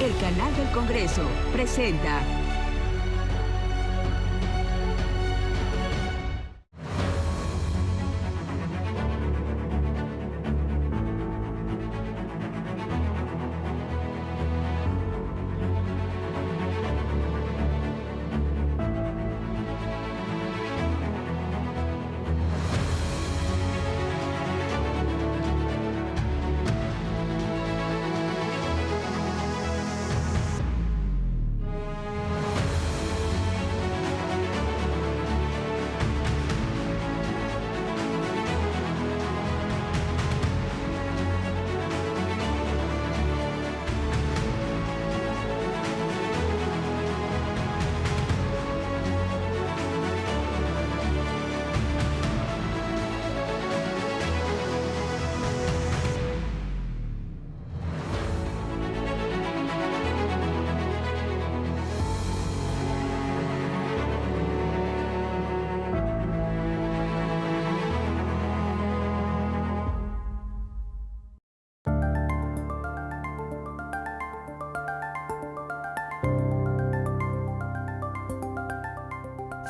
El canal del Congreso presenta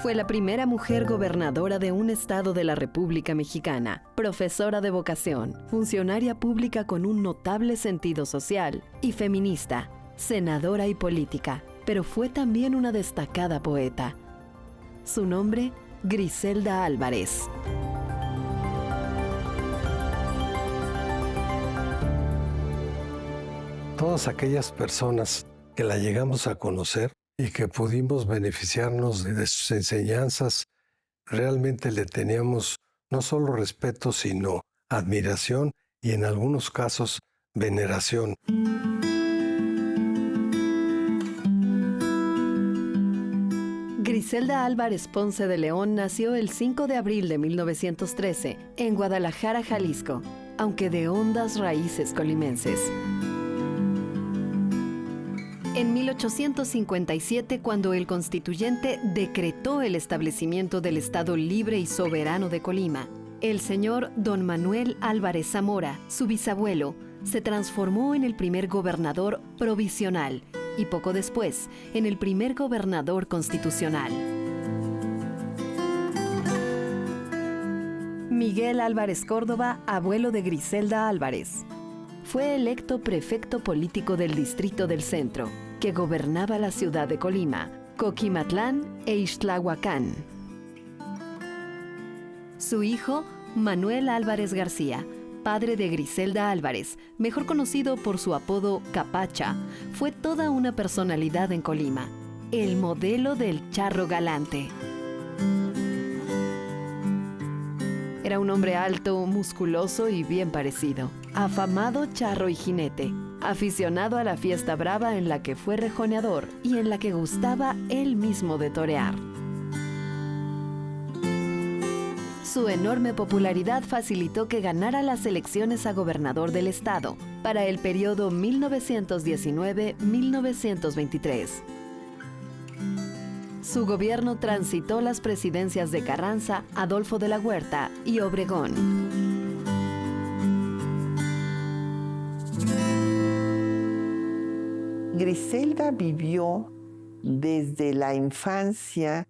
Fue la primera mujer gobernadora de un estado de la República Mexicana, profesora de vocación, funcionaria pública con un notable sentido social y feminista, senadora y política, pero fue también una destacada poeta. Su nombre, Griselda Álvarez. Todas aquellas personas que la llegamos a conocer y que pudimos beneficiarnos de sus enseñanzas, realmente le teníamos no solo respeto, sino admiración y en algunos casos veneración. Griselda Álvarez Ponce de León nació el 5 de abril de 1913 en Guadalajara, Jalisco, aunque de hondas raíces colimenses. En 1857, cuando el constituyente decretó el establecimiento del Estado Libre y Soberano de Colima, el señor Don Manuel Álvarez Zamora, su bisabuelo, se transformó en el primer gobernador provisional y poco después en el primer gobernador constitucional. Miguel Álvarez Córdoba, abuelo de Griselda Álvarez, fue electo prefecto político del Distrito del Centro, que gobernaba la ciudad de Colima, Coquimatlán e Ixtlahuacán. Su hijo, Manuel Álvarez García, padre de Griselda Álvarez, mejor conocido por su apodo Capacha, fue toda una personalidad en Colima, el modelo del charro galante. Era un hombre alto, musculoso y bien parecido, afamado charro y jinete, aficionado a la fiesta brava en la que fue rejoneador y en la que gustaba él mismo de torear. Su enorme popularidad facilitó que ganara las elecciones a gobernador del estado para el periodo 1919-1923. Su gobierno transitó las presidencias de Carranza, Adolfo de la Huerta y Obregón. Griselda vivió desde la infancia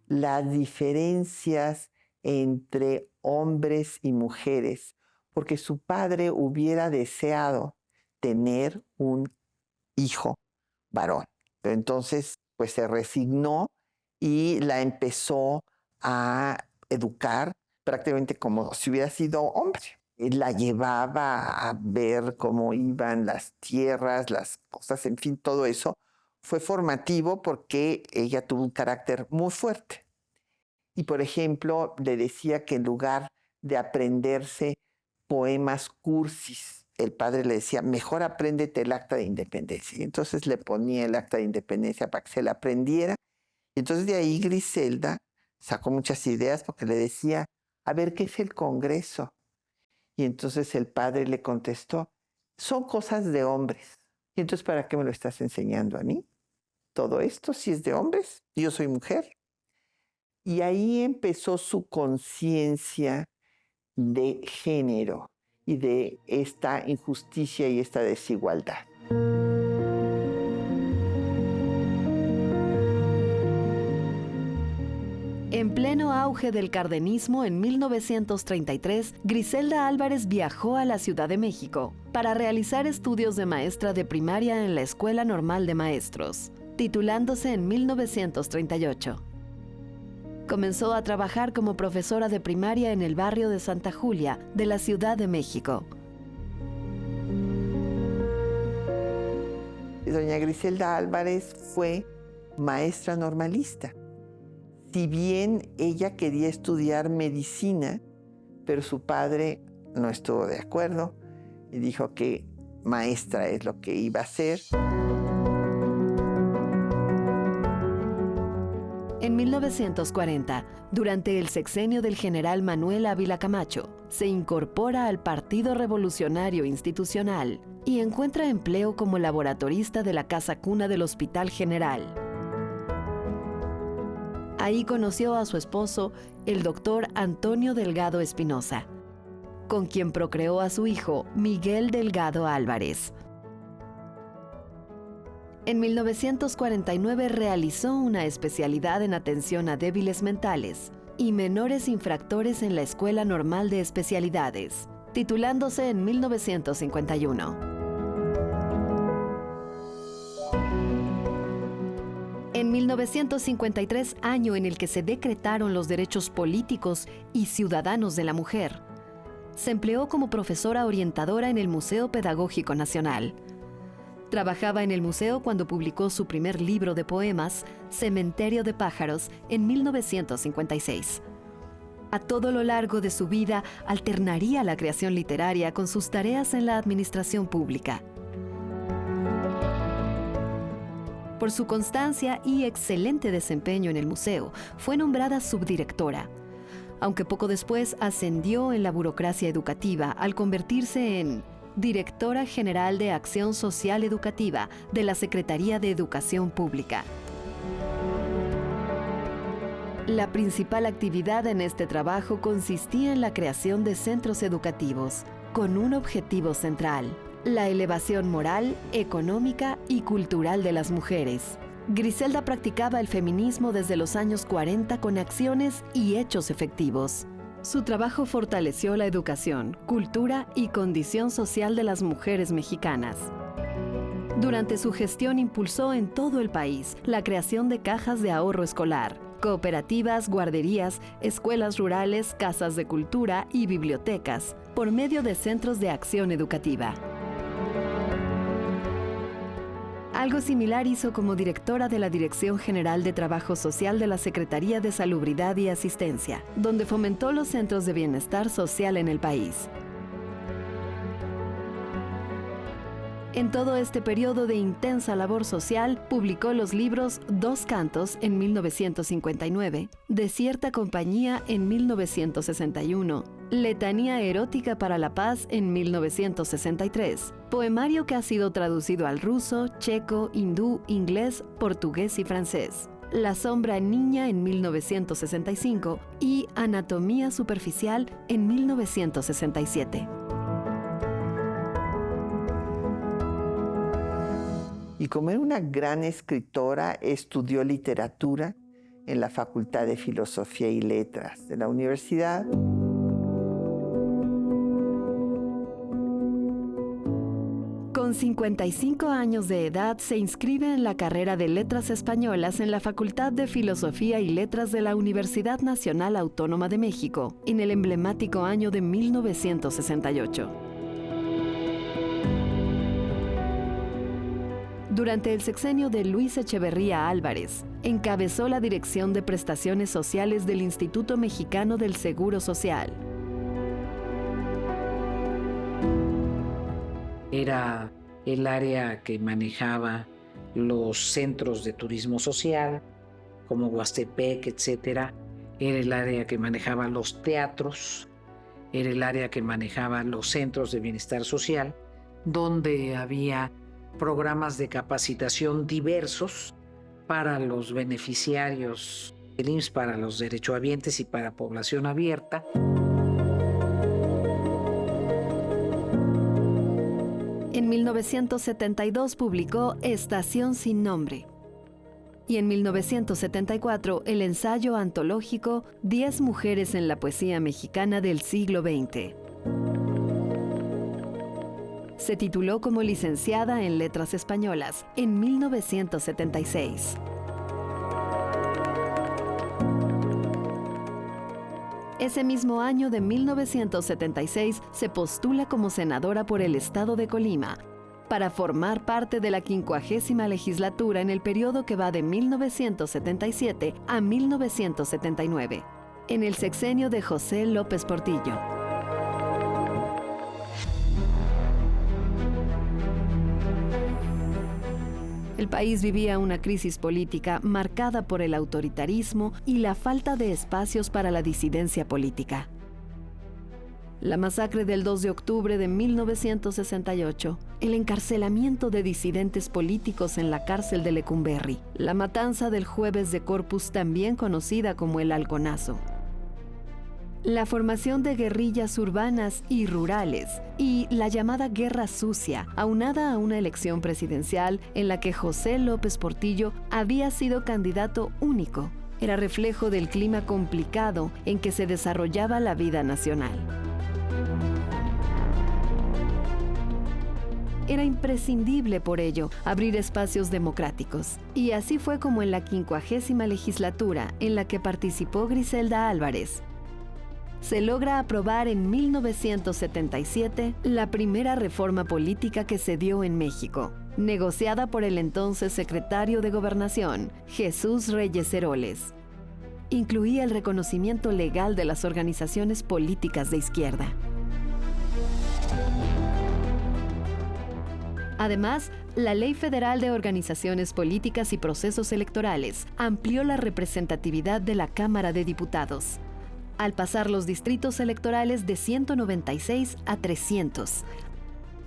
las diferencias entre hombres y mujeres, porque su padre hubiera deseado tener un hijo varón. Pero entonces, pues se resignó y la empezó a educar prácticamente como si hubiera sido hombre. La llevaba a ver cómo iban las tierras, las cosas, en fin, todo eso fue formativo porque ella tuvo un carácter muy fuerte. Y, por ejemplo, le decía que en lugar de aprenderse poemas cursis, el padre le decía, mejor apréndete el Acta de Independencia. Y entonces le ponía el Acta de Independencia para que se la aprendiera. Y entonces de ahí Griselda sacó muchas ideas porque le decía, a ver, ¿qué es el Congreso? Y entonces el padre le contestó, son cosas de hombres. Y entonces, ¿para qué me lo estás enseñando a mí? Todo esto, si es de hombres, yo soy mujer. Y ahí empezó su conciencia de género y de esta injusticia y esta desigualdad. En pleno auge del cardenismo en 1933, Griselda Álvarez viajó a la Ciudad de México para realizar estudios de maestra de primaria en la Escuela Normal de Maestros, titulándose en 1938. Comenzó a trabajar como profesora de primaria en el barrio de Santa Julia, de la Ciudad de México. Doña Griselda Álvarez fue maestra normalista. Si bien ella quería estudiar medicina, pero su padre no estuvo de acuerdo y dijo que maestra es lo que iba a hacer. En 1940, durante el sexenio del general Manuel Ávila Camacho, se incorpora al Partido Revolucionario Institucional y encuentra empleo como laboratorista de la Casa Cuna del Hospital General. Ahí conoció a su esposo, el doctor Antonio Delgado Espinosa, con quien procreó a su hijo, Miguel Delgado Álvarez. En 1949 realizó una especialidad en atención a débiles mentales y menores infractores en la Escuela Normal de Especialidades, titulándose en 1951. En 1953, año en el que se decretaron los derechos políticos y ciudadanos de la mujer, se empleó como profesora orientadora en el Museo Pedagógico Nacional. Trabajaba en el museo cuando publicó su primer libro de poemas, Cementerio de Pájaros, en 1956. A todo lo largo de su vida, alternaría la creación literaria con sus tareas en la administración pública. Por su constancia y excelente desempeño en el museo, fue nombrada subdirectora, aunque poco después ascendió en la burocracia educativa al convertirse en Directora General de Acción Social Educativa de la Secretaría de Educación Pública. La principal actividad en este trabajo consistía en la creación de centros educativos, con un objetivo central: la elevación moral, económica y cultural de las mujeres. Griselda practicaba el feminismo desde los años 40 con acciones y hechos efectivos. Su trabajo fortaleció la educación, cultura y condición social de las mujeres mexicanas. Durante su gestión impulsó en todo el país la creación de cajas de ahorro escolar, cooperativas, guarderías, escuelas rurales, casas de cultura y bibliotecas, por medio de centros de acción educativa. Algo similar hizo como directora de la Dirección General de Trabajo Social de la Secretaría de Salubridad y Asistencia, donde fomentó los centros de bienestar social en el país. En todo este periodo de intensa labor social, publicó los libros Dos Cantos en 1959, De cierta compañía en 1961, Letanía erótica para la paz en 1963, poemario que ha sido traducido al ruso, checo, hindú, inglés, portugués y francés. La sombra niña en 1965 y Anatomía superficial en 1967. Y como era una gran escritora, estudió literatura en la Facultad de Filosofía y Letras de la universidad. Con 55 años de edad, se inscribe en la carrera de Letras Españolas en la Facultad de Filosofía y Letras de la Universidad Nacional Autónoma de México, en el emblemático año de 1968. Durante el sexenio de Luis Echeverría Álvarez, encabezó la Dirección de Prestaciones Sociales del Instituto Mexicano del Seguro Social. Era el área que manejaba los centros de turismo social, como Huastepec, etcétera. Era el área que manejaba los teatros, era el área que manejaba los centros de bienestar social, donde había programas de capacitación diversos para los beneficiarios del IMSS, para los derechohabientes y para población abierta. En 1972 publicó Estación sin nombre y en 1974 el ensayo antológico 10 mujeres en la poesía mexicana del siglo XX. Se tituló como licenciada en Letras Españolas en 1976. Ese mismo año de 1976 se postula como senadora por el estado de Colima para formar parte de la 50ª legislatura en el periodo que va de 1977 a 1979, en el sexenio de José López Portillo. El país vivía una crisis política marcada por el autoritarismo y la falta de espacios para la disidencia política. La masacre del 2 de octubre de 1968, el encarcelamiento de disidentes políticos en la cárcel de Lecumberri, la matanza del Jueves de Corpus, también conocida como el Halconazo, la formación de guerrillas urbanas y rurales y la llamada Guerra Sucia, aunada a una elección presidencial en la que José López Portillo había sido candidato único, era reflejo del clima complicado en que se desarrollaba la vida nacional. Era imprescindible, por ello, abrir espacios democráticos. Y así fue como en la 50ª legislatura, en la que participó Griselda Álvarez, se logra aprobar en 1977 la primera reforma política que se dio en México, negociada por el entonces secretario de Gobernación, Jesús Reyes Heroles. Incluía el reconocimiento legal de las organizaciones políticas de izquierda. Además, la Ley Federal de Organizaciones Políticas y Procesos Electorales amplió la representatividad de la Cámara de Diputados, al pasar los distritos electorales de 196 a 300.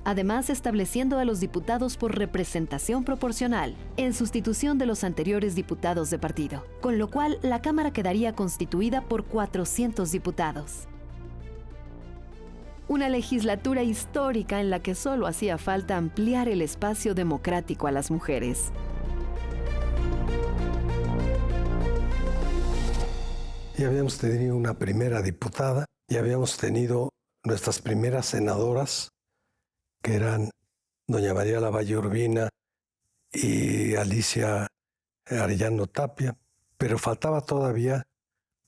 Además, estableciendo a los diputados por representación proporcional, en sustitución de los anteriores diputados de partido, con lo cual la Cámara quedaría constituida por 400 diputados. Una legislatura histórica en la que solo hacía falta ampliar el espacio democrático a las mujeres. Ya habíamos tenido una primera diputada, ya habíamos tenido nuestras primeras senadoras, que eran doña María Lavalle Urbina y Alicia Arellano Tapia, pero faltaba todavía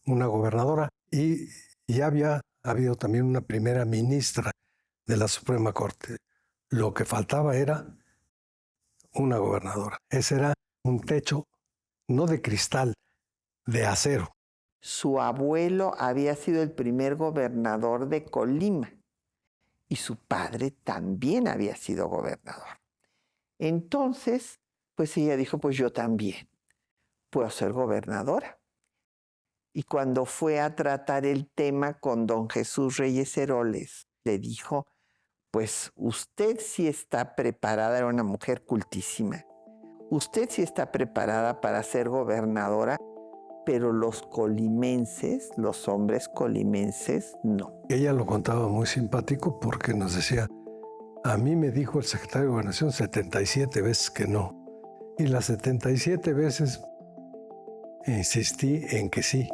una gobernadora y ya había habido también una primera ministra de la Suprema Corte. Lo que faltaba era una gobernadora. Ese era un techo, no de cristal, de acero. Su abuelo había sido el primer gobernador de Colima y su padre también había sido gobernador. Entonces, pues ella dijo, pues yo también puedo ser gobernadora. Y cuando fue a tratar el tema con don Jesús Reyes Heroles, le dijo, pues usted sí está preparada, era una mujer cultísima, usted sí está preparada para ser gobernadora, pero los colimenses, los hombres colimenses, no. Ella lo contaba muy simpático porque nos decía, a mí me dijo el secretario de Gobernación 77 veces que no. Y las 77 veces insistí en que sí.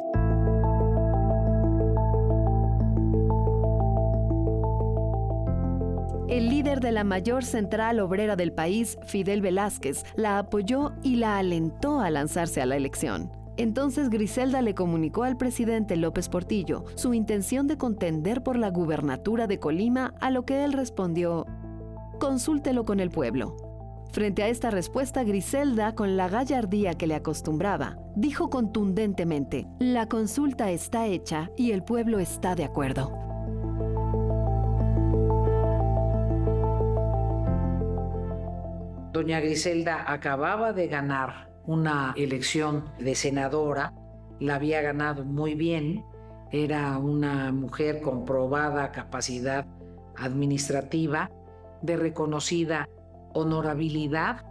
El líder de la mayor central obrera del país, Fidel Velázquez, la apoyó y la alentó a lanzarse a la elección. Entonces Griselda le comunicó al presidente López Portillo su intención de contender por la gubernatura de Colima, a lo que él respondió, consúltelo con el pueblo. Frente a esta respuesta, Griselda, con la gallardía que le acostumbraba, dijo contundentemente, la consulta está hecha y el pueblo está de acuerdo. Doña Griselda acababa de ganar una elección de senadora, la había ganado muy bien, era una mujer con probada capacidad administrativa, de reconocida honorabilidad,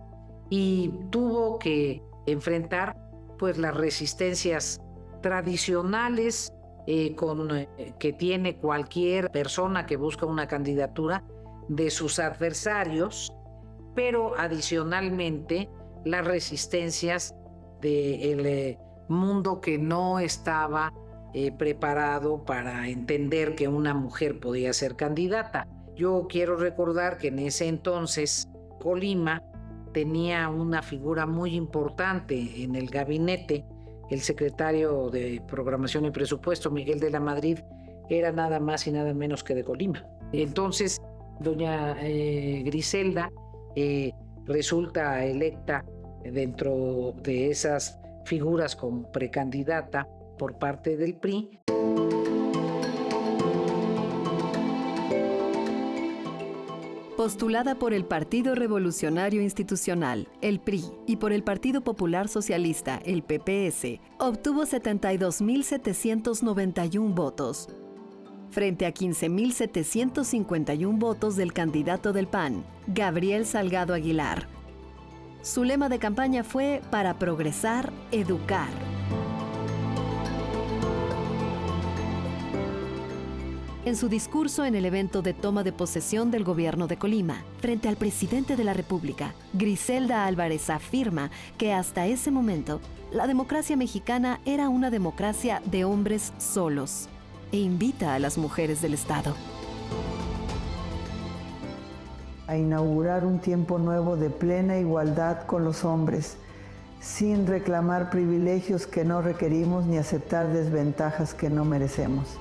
y tuvo que enfrentar pues las resistencias tradicionales que tiene cualquier persona que busca una candidatura de sus adversarios, pero adicionalmente las resistencias del mundo que no estaba preparado para entender que una mujer podía ser candidata. Yo quiero recordar que en ese entonces Colima tenía una figura muy importante en el gabinete. El secretario de Programación y Presupuesto, Miguel de la Madrid, era nada más y nada menos que de Colima. Entonces, doña Griselda resulta electa dentro de esas figuras como precandidata por parte del PRI. Postulada por el Partido Revolucionario Institucional, el PRI, y por el Partido Popular Socialista, el PPS, obtuvo 72.791 votos, frente a 15.751 votos del candidato del PAN, Gabriel Salgado Aguilar. Su lema de campaña fue "Para progresar, educar". En su discurso en el evento de toma de posesión del gobierno de Colima, frente al presidente de la República, Griselda Álvarez afirma que hasta ese momento, la democracia mexicana era una democracia de hombres solos e invita a las mujeres del Estado a inaugurar un tiempo nuevo de plena igualdad con los hombres, sin reclamar privilegios que no requerimos ni aceptar desventajas que no merecemos.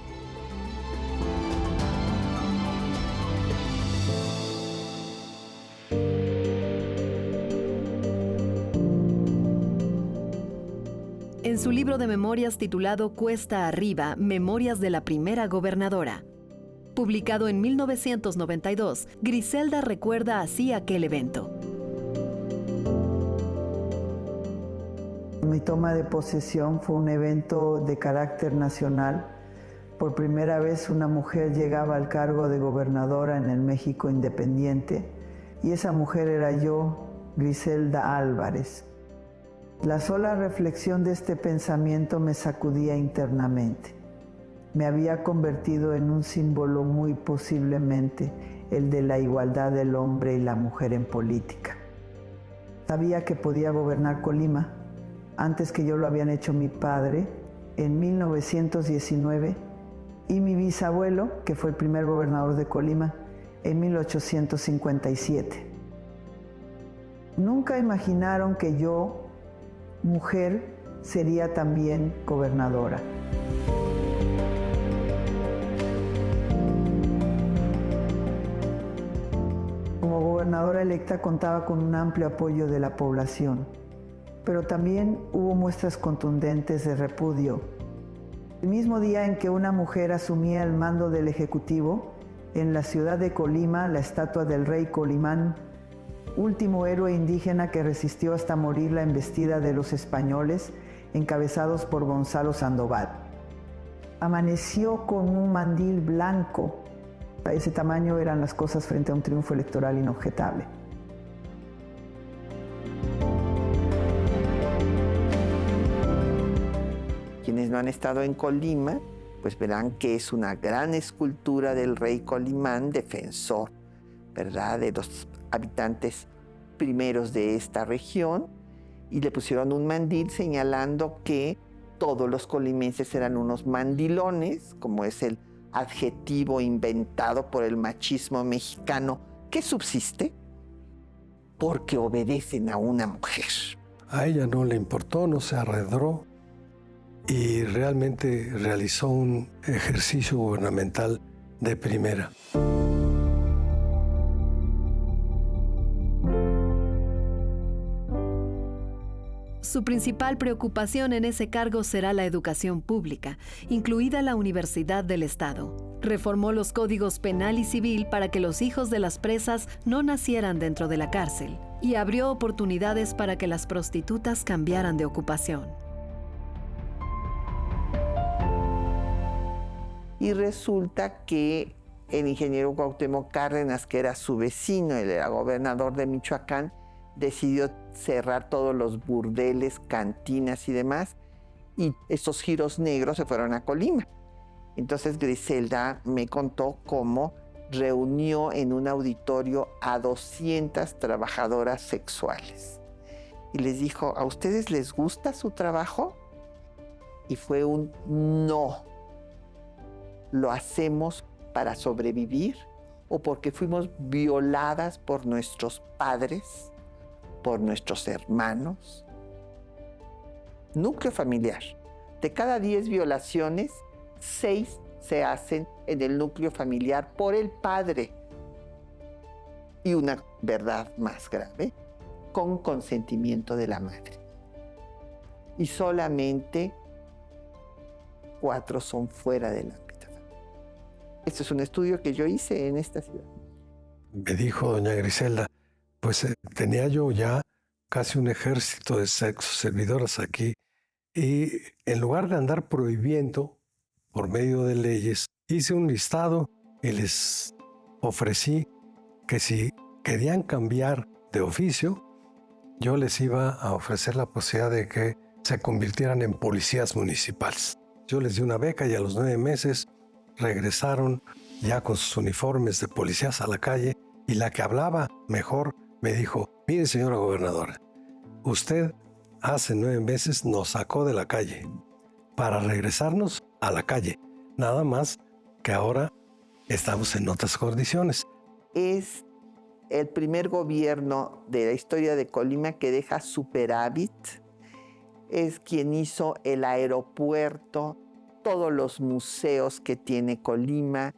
En su libro de memorias titulado Cuesta Arriba, Memorias de la Primera Gobernadora, publicado en 1992, Griselda recuerda así aquel evento. Mi toma de posesión fue un evento de carácter nacional. Por primera vez una mujer llegaba al cargo de gobernadora en el México independiente, y esa mujer era yo, Griselda Álvarez. La sola reflexión de este pensamiento me sacudía internamente. Me había convertido en un símbolo muy posiblemente el de la igualdad del hombre y la mujer en política. Sabía que podía gobernar Colima antes que yo lo habían hecho mi padre en 1919 y mi bisabuelo, que fue el primer gobernador de Colima, en 1857. Nunca imaginaron que yo, mujer, sería también gobernadora. Como gobernadora electa contaba con un amplio apoyo de la población, pero también hubo muestras contundentes de repudio. El mismo día en que una mujer asumía el mando del Ejecutivo, en la ciudad de Colima, la estatua del rey Colimán, último héroe indígena que resistió hasta morir la embestida de los españoles, encabezados por Gonzalo Sandoval, amaneció con un mandil blanco. A ese tamaño eran las cosas frente a un triunfo electoral inobjetable. Quienes no han estado en Colima, pues verán que es una gran escultura del rey Colimán, defensor, ¿verdad?, de los habitantes primeros de esta región, y le pusieron un mandil señalando que todos los colimenses eran unos mandilones, como es el adjetivo inventado por el machismo mexicano que subsiste porque obedecen a una mujer. A ella no le importó, no se arredró y realmente realizó un ejercicio gubernamental de primera. Su principal preocupación en ese cargo será la educación pública, incluida la Universidad del Estado. Reformó los códigos penal y civil para que los hijos de las presas no nacieran dentro de la cárcel y abrió oportunidades para que las prostitutas cambiaran de ocupación. Y resulta que el ingeniero Cuauhtémoc Cárdenas, que era su vecino, él era gobernador de Michoacán, decidió cerrar todos los burdeles, cantinas y demás, y estos giros negros se fueron a Colima. Entonces Griselda me contó cómo reunió en un auditorio a 200 trabajadoras sexuales y les dijo, ¿a ustedes les gusta su trabajo? Y fue un no. Lo hacemos para sobrevivir o porque fuimos violadas por nuestros padres, por nuestros hermanos. Núcleo familiar. De cada 10 violaciones, 6 se hacen en el núcleo familiar por el padre. Y una verdad más grave, con consentimiento de la madre. Y solamente 4 son fuera del ámbito familiar. Este es un estudio que yo hice en esta ciudad. Me dijo doña Griselda, pues tenía yo ya casi un ejército de sexo servidoras aquí y en lugar de andar prohibiendo por medio de leyes, hice un listado y les ofrecí que si querían cambiar de oficio, yo les iba a ofrecer la posibilidad de que se convirtieran en policías municipales. Yo les di una beca y a los 9 meses regresaron ya con sus uniformes de policías a la calle y la que hablaba mejor me dijo, mire señora gobernadora, usted hace 9 meses nos sacó de la calle para regresarnos a la calle, nada más que ahora estamos en otras condiciones. Es el primer gobierno de la historia de Colima que deja superávit. Es quien hizo el aeropuerto, todos los museos que tiene Colima,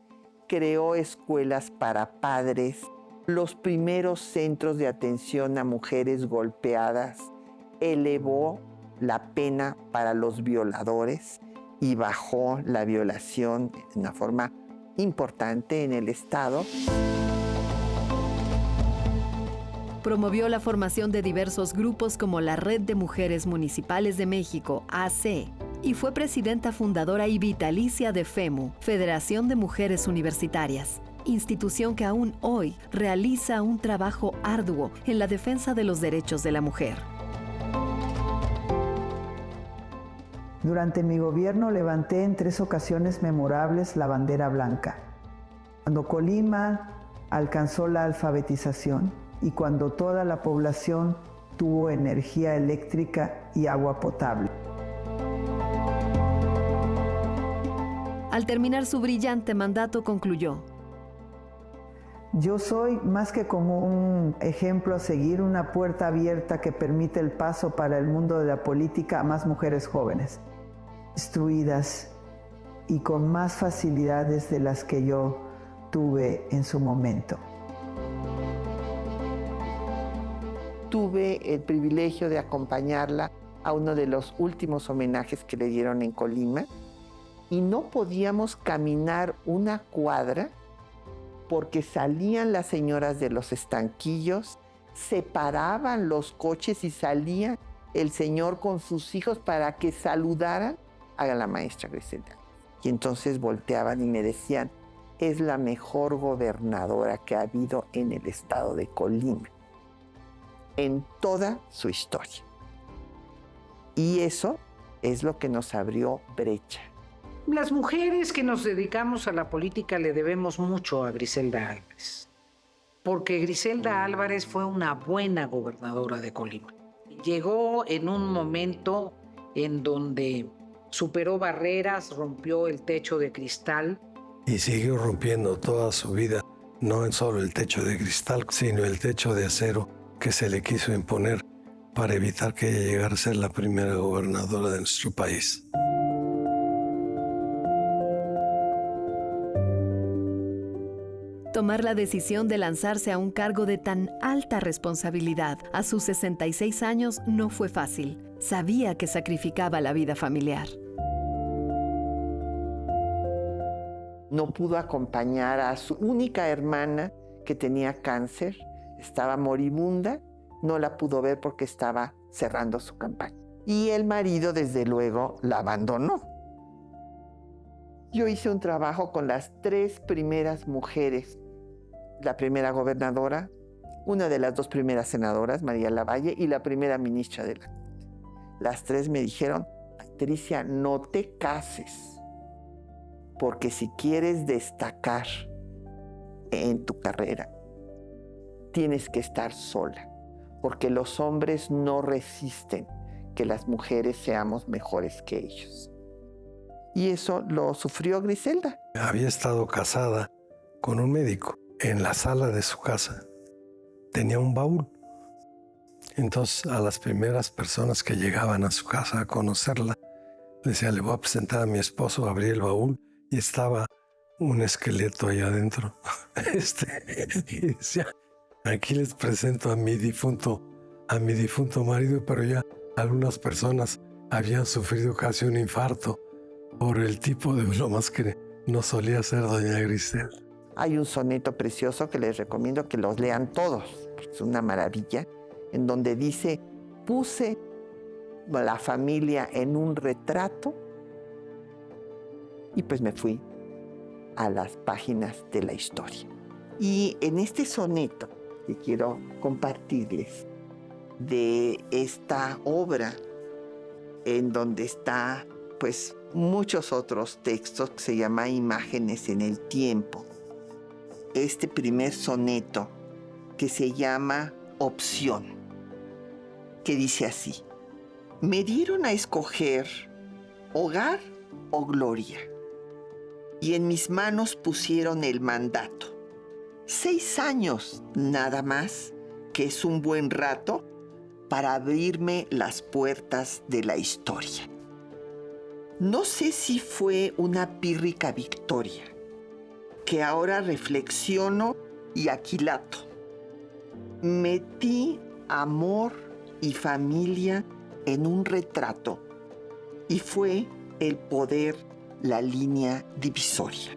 creó escuelas para padres, los primeros centros de atención a mujeres golpeadas, elevó la pena para los violadores y bajó la violación de una forma importante en el estado. Promovió la formación de diversos grupos como la Red de Mujeres Municipales de México, AC, y fue presidenta fundadora y vitalicia de FEMU, Federación de Mujeres Universitarias, institución que aún hoy realiza un trabajo arduo en la defensa de los derechos de la mujer. Durante mi gobierno levanté en 3 ocasiones memorables la bandera blanca. Cuando Colima alcanzó la alfabetización y cuando toda la población tuvo energía eléctrica y agua potable. Al terminar su brillante mandato concluyó: Yo soy más que como un ejemplo a seguir, una puerta abierta que permite el paso para el mundo de la política a más mujeres jóvenes, instruidas y con más facilidades de las que yo tuve en su momento. Tuve el privilegio de acompañarla a uno de los últimos homenajes que le dieron en Colima y no podíamos caminar una cuadra porque salían las señoras de los estanquillos, se paraban los coches y salía el señor con sus hijos para que saludaran a la maestra Griselda. Y entonces volteaban y me decían, es la mejor gobernadora que ha habido en el estado de Colima, en toda su historia. Y eso es lo que nos abrió brecha. Las mujeres que nos dedicamos a la política le debemos mucho a Griselda Álvarez, porque Griselda Álvarez fue una buena gobernadora de Colima. Llegó en un momento en donde superó barreras, rompió el techo de cristal. Y siguió rompiendo toda su vida, no solo el techo de cristal, sino el techo de acero que se le quiso imponer para evitar que ella llegara a ser la primera gobernadora de nuestro país. Tomar la decisión de lanzarse a un cargo de tan alta responsabilidad a sus 66 años no fue fácil. Sabía que sacrificaba la vida familiar. No pudo acompañar a su única hermana que tenía cáncer, estaba moribunda, no la pudo ver porque estaba cerrando su campaña. Y el marido, desde luego, la abandonó. Yo hice un trabajo con las 3 primeras mujeres, la primera gobernadora, una de las 2 primeras senadoras, María Lavalle, y la primera ministra de la Corte. Las 3 me dijeron, Patricia, no te cases, porque si quieres destacar en tu carrera, tienes que estar sola, porque los hombres no resisten que las mujeres seamos mejores que ellos. Y eso lo sufrió Griselda. Había estado casada con un médico en la sala de su casa. Tenía un baúl. Entonces, a las primeras personas que llegaban a su casa a conocerla, le decía, le voy a presentar a mi esposo, abrí el baúl y estaba un esqueleto ahí adentro. Y decía, aquí les presento a mi difunto marido, pero ya algunas personas habían sufrido casi un infarto por el tipo de bromas que no solía hacer doña Griselda. Hay un soneto precioso que les recomiendo que los lean todos, porque es una maravilla, en donde dice, puse la familia en un retrato y pues me fui a las páginas de la historia. Y en este soneto que quiero compartirles de esta obra, en donde está pues muchos otros textos, que se llama Imágenes en el Tiempo, este primer soneto que se llama Opción, que dice así: me dieron a escoger hogar o gloria, y en mis manos pusieron el mandato. 6 años nada más, que es un buen rato para abrirme las puertas de la historia. No sé si fue una pírrica victoria, que ahora reflexiono y aquilato. Metí amor y familia en un retrato y fue el poder la línea divisoria.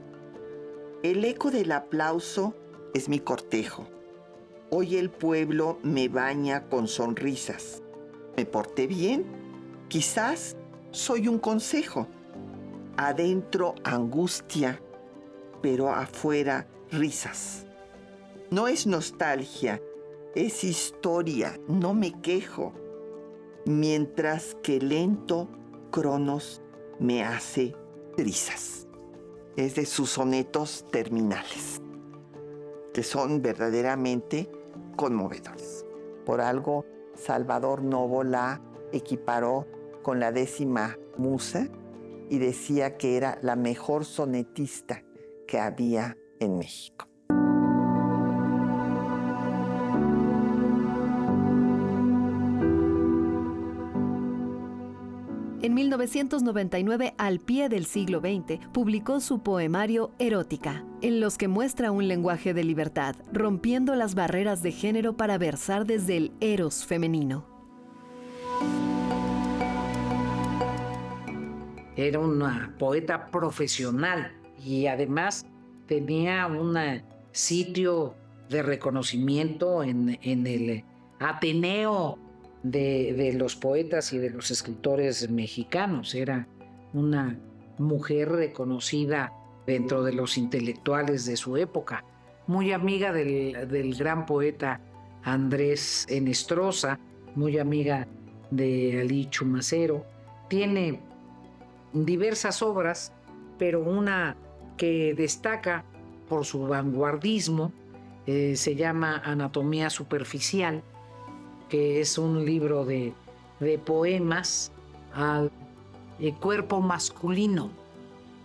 El eco del aplauso es mi cortejo. Hoy el pueblo me baña con sonrisas. ¿Me porté bien? Quizás soy un consejo. Adentro angustia, pero afuera risas. No es nostalgia, es historia, no me quejo. Mientras que lento Cronos me hace trizas. Es de sus sonetos terminales, que son verdaderamente conmovedores. Por algo, Salvador Novo la equiparó con la 10ª musa y decía que era la mejor sonetista que había en México. En 1999, al pie del siglo XX, publicó su poemario Erótica, en los que muestra un lenguaje de libertad, rompiendo las barreras de género para versar desde el eros femenino. Era una poeta profesional y además tenía un sitio de reconocimiento en el Ateneo de los poetas y de los escritores mexicanos. Era una mujer reconocida dentro de los intelectuales de su época, muy amiga del gran poeta Andrés Enestrosa, muy amiga de Alí Chumacero. Tiene diversas obras, pero una que destaca por su vanguardismo se llama Anatomía Superficial, que es un libro de poemas al cuerpo masculino.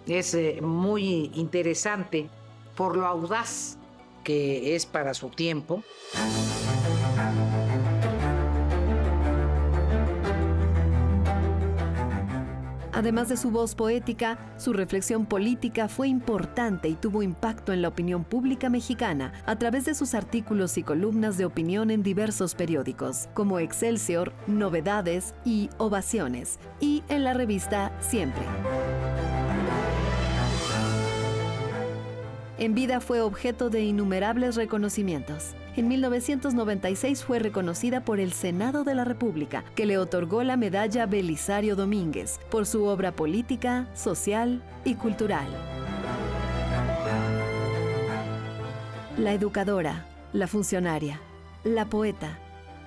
Es muy interesante por lo audaz que es para su tiempo. Además de su voz poética, su reflexión política fue importante y tuvo impacto en la opinión pública mexicana a través de sus artículos y columnas de opinión en diversos periódicos, como Excelsior, Novedades y Ovaciones, y en la revista Siempre. En vida fue objeto de innumerables reconocimientos. En 1996 fue reconocida por el Senado de la República, que le otorgó la medalla Belisario Domínguez por su obra política, social y cultural. La educadora, la funcionaria, la poeta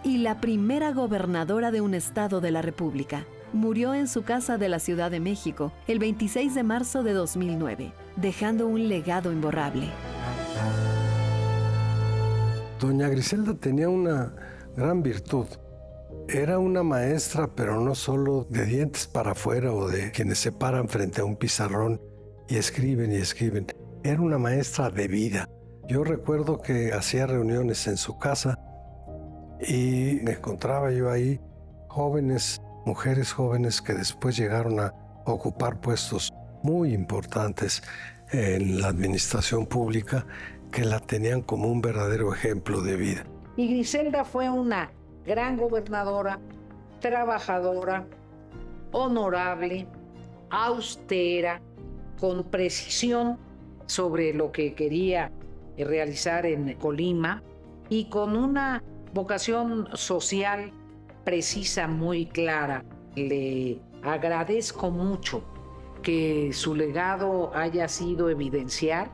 y la primera gobernadora de un estado de la República murió en su casa de la Ciudad de México el 26 de marzo de 2009, dejando un legado imborrable. Doña Griselda tenía una gran virtud. Era una maestra, pero no solo de dientes para afuera o de quienes se paran frente a un pizarrón y escriben y escriben. Era una maestra de vida. Yo recuerdo que hacía reuniones en su casa y me encontraba yo ahí jóvenes, mujeres jóvenes que después llegaron a ocupar puestos muy importantes en la administración pública, que la tenían como un verdadero ejemplo de vida. Y Griselda fue una gran gobernadora, trabajadora, honorable, austera, con precisión sobre lo que quería realizar en Colima y con una vocación social precisa, muy clara. Le agradezco mucho que su legado haya sido evidenciar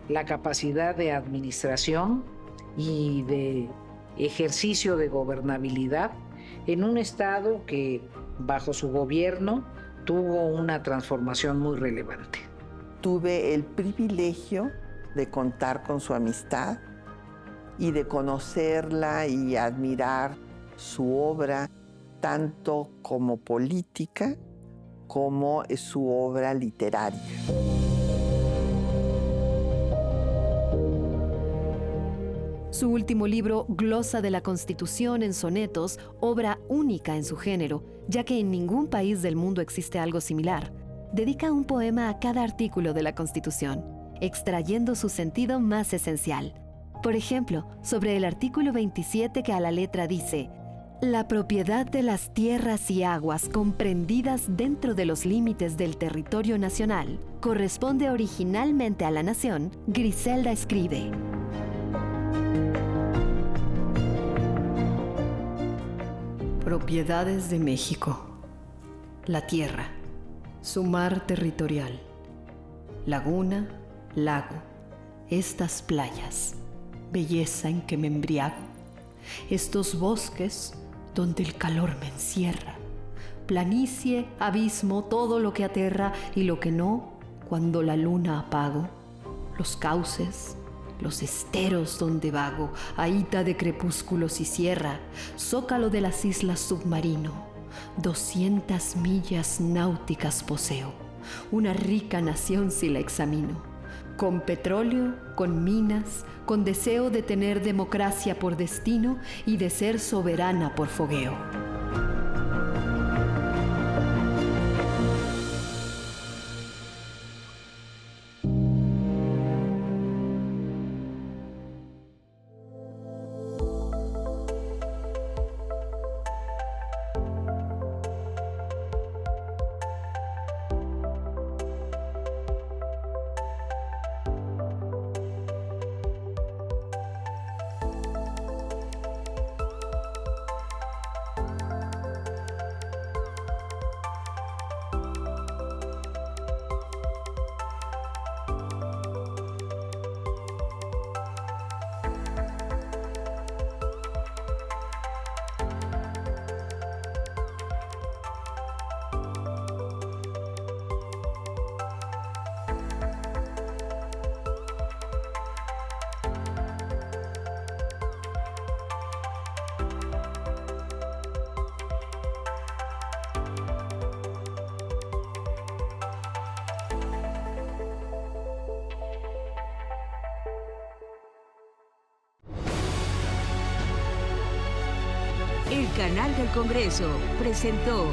la capacidad de administración y de ejercicio de gobernabilidad en un estado que bajo su gobierno tuvo una transformación muy relevante. Tuve el privilegio de contar con su amistad y de conocerla y admirar su obra, tanto como política como su obra literaria. Su último libro, Glosa de la Constitución en sonetos, obra única en su género, ya que en ningún país del mundo existe algo similar, dedica un poema a cada artículo de la Constitución, extrayendo su sentido más esencial. Por ejemplo, sobre el artículo 27 que a la letra dice: la propiedad de las tierras y aguas comprendidas dentro de los límites del territorio nacional corresponde originalmente a la nación, Griselda escribe: propiedades de México, la tierra, su mar territorial, laguna, lago, estas playas, belleza en que me embriago, estos bosques donde el calor me encierra, planicie, abismo, todo lo que aterra y lo que no, cuando la luna apago, los cauces, los esteros donde vago, ahita de crepúsculos y sierra, zócalo de las islas submarino, 200 millas náuticas poseo, una rica nación si la examino, con petróleo, con minas, con deseo de tener democracia por destino y de ser soberana por fogueo. El Canal del Congreso presentó